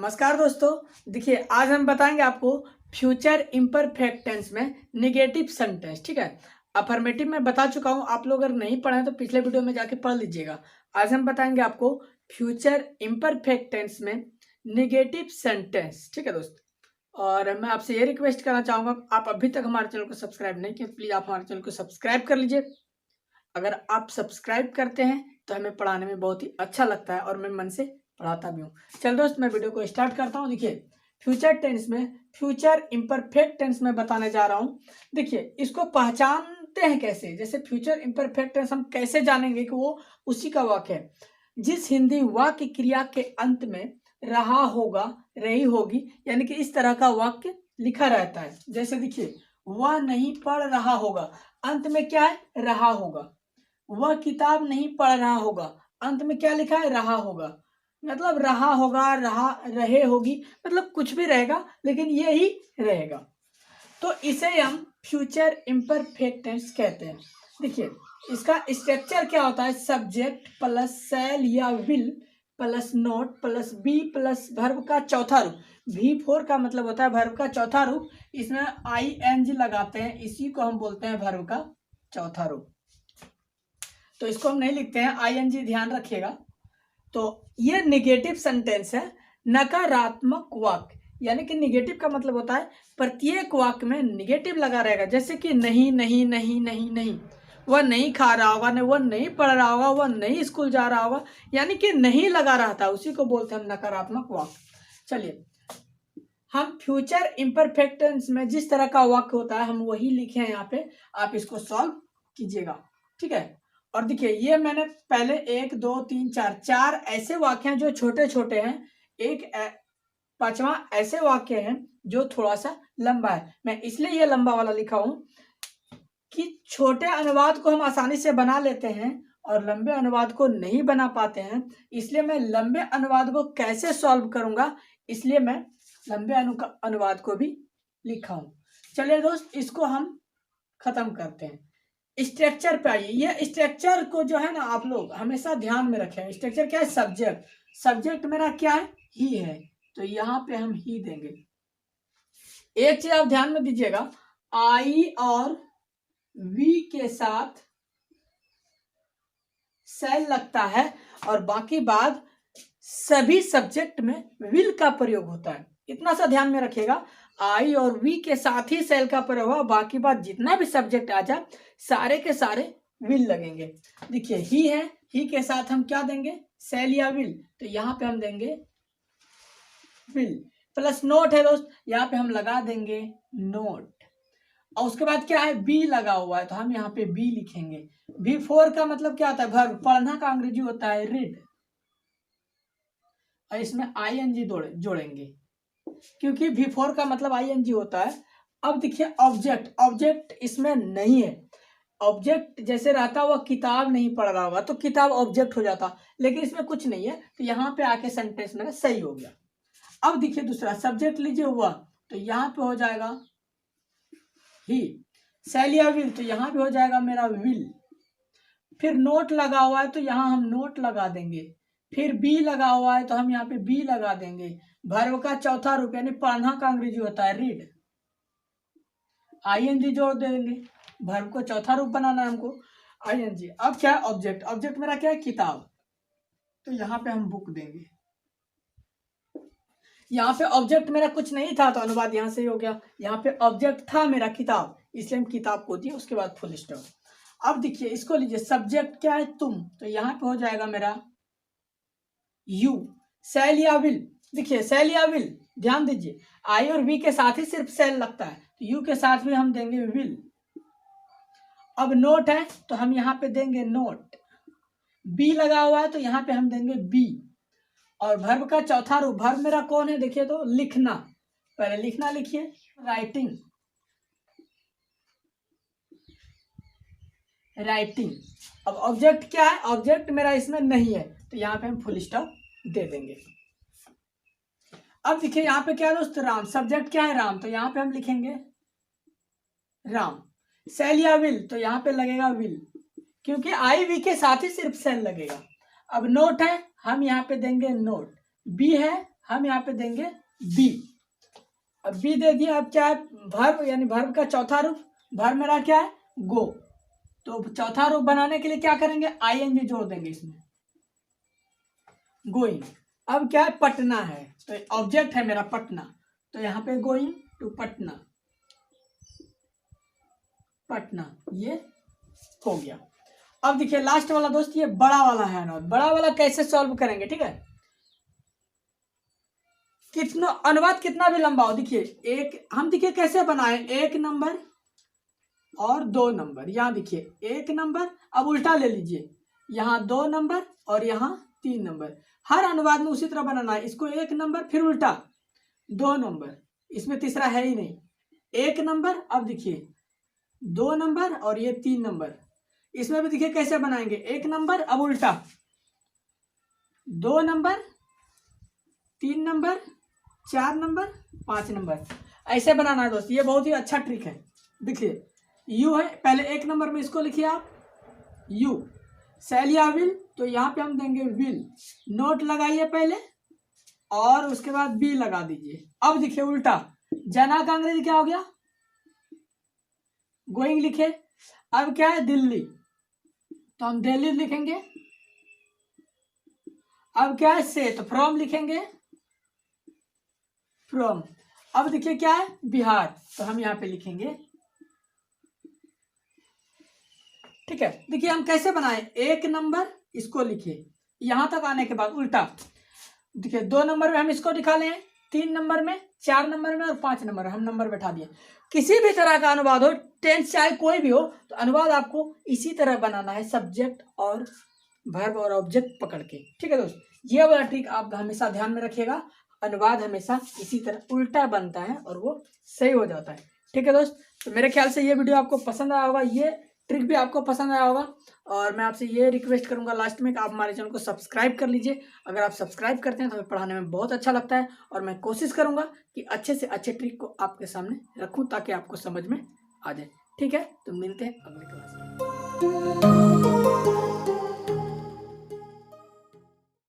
नमस्कार दोस्तों। देखिए, आज हम बताएंगे आपको फ्यूचर इम्परफेक्ट टेंस में नेगेटिव सेंटेंस। ठीक है, अफर्मेटिव में बता चुका हूं, आप लोग अगर नहीं पढ़े तो पिछले वीडियो में जाके पढ़ लीजिएगा। आज हम बताएंगे आपको फ्यूचर इम्परफेक्ट टेंस में नेगेटिव सेंटेंस। ठीक है दोस्त, और मैं आपसे ये रिक्वेस्ट करना चाहूंगा, आप अभी तक हमारे चैनल को सब्सक्राइब नहीं किए, प्लीज आप हमारे चैनल को सब्सक्राइब कर लीजिए। अगर आप सब्सक्राइब करते हैं तो हमें पढ़ाने में बहुत ही अच्छा लगता है और मैं मन से पढ़ाता भी हूँ। चल दोस्त, मैं वीडियो को स्टार्ट करता हूँ। देखिए, फ्यूचर टेंस में फ्यूचर इम्परफेक्ट टेंस में बताने जा रहा हूँ। देखिए, इसको पहचानते हैं कैसे, जैसे फ्यूचर इम्परफेक्ट टेंस हम कैसे जानेंगे कि वो उसी का वाक्य है जिस हिंदी वाक्य क्रिया के अंत में रहा होगा, रही होगी, यानी कि इस तरह का वाक्य लिखा रहता है। जैसे देखिए, वह नहीं पढ़ रहा होगा, अंत में क्या है? रहा होगा। वह किताब नहीं पढ़ रहा होगा, अंत में क्या लिखा है? रहा होगा। मतलब रहा होगा, रहा, रहे होगी, मतलब कुछ भी रहेगा लेकिन ये ही रहेगा। तो इसे हम फ्यूचर इम्परफेक्ट टेंस कहते हैं। देखिए, इसका स्ट्रक्चर क्या होता है? सब्जेक्ट प्लस शैल या will plus not plus B plus verb का चौथा रूप। V4 का मतलब होता है वर्ब का चौथा रूप। इसमें ING लगाते हैं, इसी को हम बोलते हैं वर्ब का चौथा रूप। तो इसको हम नहीं लिखते हैं ING, ध्यान रखिएगा। तो ये निगेटिव सेंटेंस है, नकारात्मक वाक्य। यानी कि निगेटिव का मतलब होता है प्रत्येक वाक्य में निगेटिव लगा रहेगा। जैसे कि नहीं नहीं नहीं नहीं नहीं, वह नहीं खा रहा होगा, नहीं वह नहीं पढ़ रहा होगा, वह नहीं स्कूल जा रहा होगा, यानी कि नहीं लगा रहा था, उसी को बोलते हैं नकारात्मक वाक्य। चलिए, हम फ्यूचर इम्परफेक्ट टेंस में जिस तरह का वाक्य होता है हम वही लिखे हैं यहाँ पे, आप इसको सॉल्व कीजिएगा। ठीक है, और देखिए, ये मैंने पहले 1 2 3 4 ऐसे वाक्य हैं जो छोटे छोटे हैं, एक पांचवा ऐसे वाक्य हैं जो थोड़ा सा लंबा है। मैं इसलिए ये लंबा वाला लिखा हूं कि छोटे अनुवाद को हम आसानी से बना लेते हैं और लंबे अनुवाद को नहीं बना पाते हैं। इसलिए मैं लंबे अनुवाद को कैसे सॉल्व करूंगा, इसलिए मैं लंबे अनुवाद को भी लिखा हूं। चलिए दोस्त, इसको हम खत्म करते हैं। स्ट्रक्चर पे आइए। ये स्ट्रक्चर को जो है ना, आप लोग हमेशा ध्यान में रखें। स्ट्रक्चर क्या है? सब्जेक्ट। सब्जेक्ट मेरा क्या है? ही है, तो यहाँ पे हम ही देंगे। एक चीज आप ध्यान में दीजिएगा, आई और वी के साथ सेल लगता है और बाकी बात सभी सब्जेक्ट में विल का प्रयोग होता है। इतना सा ध्यान में रखिएगा, आई और वी के साथ ही सेल का प्रयोग हुआ, बाकी बात जितना भी सब्जेक्ट आ जाए सारे के सारे विल लगेंगे। देखिए, ही है, ही के साथ हम क्या देंगे? सेल या विल, तो यहाँ पे हम देंगे विल। प्लस नोट है दोस्त, यहाँ पे हम लगा देंगे नोट। और उसके बाद क्या है? बी लगा हुआ है, तो हम यहाँ पे बी लिखेंगे। V4 का मतलब क्या होता है? वर्ब। पढ़ना का अंग्रेजी होता है रीड, और इसमें ING जोड़ेंगे क्योंकि V4 का मतलब ING होता है। अब देखिए, ऑब्जेक्ट। ऑब्जेक्ट इसमें नहीं है। ऑब्जेक्ट जैसे रहता हुआ किताब नहीं पढ़ रहा होगा तो किताब ऑब्जेक्ट हो जाता, लेकिन इसमें कुछ नहीं है, तो यहाँ पे आके सेंटेंस मेरा सही हो गया। अब देखिए, दूसरा सब्जेक्ट लीजिए हुआ, तो यहाँ पे हो जाएगा ही। सेल या विल, तो यहाँ पे हो जाएगा मेरा विल। फिर नोट लगा हुआ है तो यहाँ हम नोट लगा देंगे। फिर बी लगा हुआ है तो हम यहाँ पे बी लगा देंगे। वर्ब का चौथा रूप यानी पढ़ना का अंग्रेजी होता है रीड, ING जोड़ देंगे। वर्ब को चौथा रूप बनाना है हमको, ING। अब क्या है? ऑब्जेक्ट। ऑब्जेक्ट मेरा क्या है? किताब, तो यहाँ पे हम बुक देंगे। यहाँ पे ऑब्जेक्ट मेरा कुछ नहीं था तो अनुवाद यहाँ से ही हो गया। यहाँ पे ऑब्जेक्ट था मेरा किताब, इसलिए हम किताब को दिए, उसके बाद फुल स्टॉप। अब देखिए, इसको लीजिए, सब्जेक्ट क्या है? तुम, तो यहाँ पे हो जाएगा मेरा यू। सेल या विल, देखिए सेल या विल, ध्यान दीजिए, आई और वी के साथ ही सिर्फ सेल लगता है, तो यू के साथ भी हम देंगे विल। अब नोट है तो हम यहाँ पे देंगे नोट। बी लगा हुआ है तो यहाँ पे हम देंगे बी। और वर्ब का चौथा रूप, वर्ब मेरा कौन है? देखिए तो लिखना, पहले लिखना लिखिए, राइटिंग। राइटिंग। अब ऑब्जेक्ट क्या है? ऑब्जेक्ट मेरा इसमें नहीं है, तो यहाँ पे हम फुल स्टॉप दे देंगे। अब देखिए, यहाँ पे क्या है दोस्त? राम। सब्जेक्ट क्या है? राम, तो यहाँ पे हम लिखेंगे राम। सेल या विल, तो यहाँ पे लगेगा विल, क्योंकि आई वी के साथ ही सिर्फ सेल लगेगा। अब नोट है, हम यहाँ पे देंगे नोट। बी है, हम यहाँ पे देंगे बी। अब बी दे दिया। अब क्या है, वर्ब यानी वर्ब का चौथा रूप, वर्ब मेरा क्या है, गो। तो चौथा रूप बनाने के लिए क्या करेंगे, आईएनजी जोड़ देंगे इसमें, गोइंग। अब क्या है, पटना है, तो ऑब्जेक्ट है मेरा पटना, तो यहाँ पे गोइंग टू पटना, पटना, ये हो गया। अब देखिए लास्ट वाला दोस्त, ये बड़ा वाला है ना, बड़ा वाला कैसे सॉल्व करेंगे, ठीक है। कितना अनुवाद कितना भी लंबा हो, देखिए एक हम देखिए कैसे बनाए, 1 नंबर और 2 नंबर, यहाँ देखिए 1 नंबर, अब उल्टा ले लीजिए, यहाँ 2 नंबर और यहाँ 3 नंबर। हर अनुवाद में उसी तरह बनाना है, इसको 1 नंबर फिर उल्टा 2 नंबर, इसमें तीसरा है ही नहीं, 1 नंबर, अब देखिए 2 नंबर और ये 3 नंबर। इसमें भी देखिए कैसे बनाएंगे, 1 नंबर अब उल्टा 2 नंबर, 3 नंबर, 4 नंबर, 5 नंबर, ऐसे बनाना है दोस्त। ये बहुत ही अच्छा ट्रिक है। देखिए यू है, पहले 1 नंबर में इसको लिखिए आप यू, शैलिया विल, तो यहाँ पे हम देंगे विल, नोट लगाइए पहले और उसके बाद बी लगा दीजिए। अब देखिए उल्टा, जना का अंग्रेजी क्या हो गया, गोइंग लिखे। अब क्या है, दिल्ली, तो हम दिल्ली लिखेंगे। अब क्या है, से, तो फ्रॉम लिखेंगे, फ्रॉम। अब देखिए क्या है, बिहार, तो हम यहाँ पे लिखेंगे, ठीक है। देखिए हम कैसे बनाए, 1 नंबर इसको लिखे, यहां तक आने के बाद उल्टा, देखिए 2 नंबर में हम इसको दिखा लें, 3 नंबर में, 4 नंबर में और 5 नंबर में हम नंबर बैठा दिए। किसी भी तरह का अनुवाद हो, टेंस चाहे कोई भी हो, तो अनुवाद आपको इसी तरह बनाना है, सब्जेक्ट और वर्ब और ऑब्जेक्ट पकड़ के, ठीक है दोस्त। ये वाला ट्रिक आप हमेशा ध्यान में रखिएगा, अनुवाद हमेशा इसी तरह उल्टा बनता है और वो सही हो जाता है, ठीक है दोस्त। तो मेरे ख्याल से ये वीडियो आपको पसंद आया होगा, ये ट्रिक भी आपको पसंद आया होगा, और मैं आपसे ये रिक्वेस्ट करूंगा लास्ट में कि आप हमारे चैनल को सब्सक्राइब कर लीजिए। अगर आप सब्सक्राइब करते हैं तो हमें पढ़ाने में बहुत अच्छा लगता है, और मैं कोशिश करूंगा कि अच्छे से अच्छे ट्रिक को आपके सामने रखूं ताकि आपको समझ में आ जाए, ठीक है। तो मिलते हैं अगले क्लास में।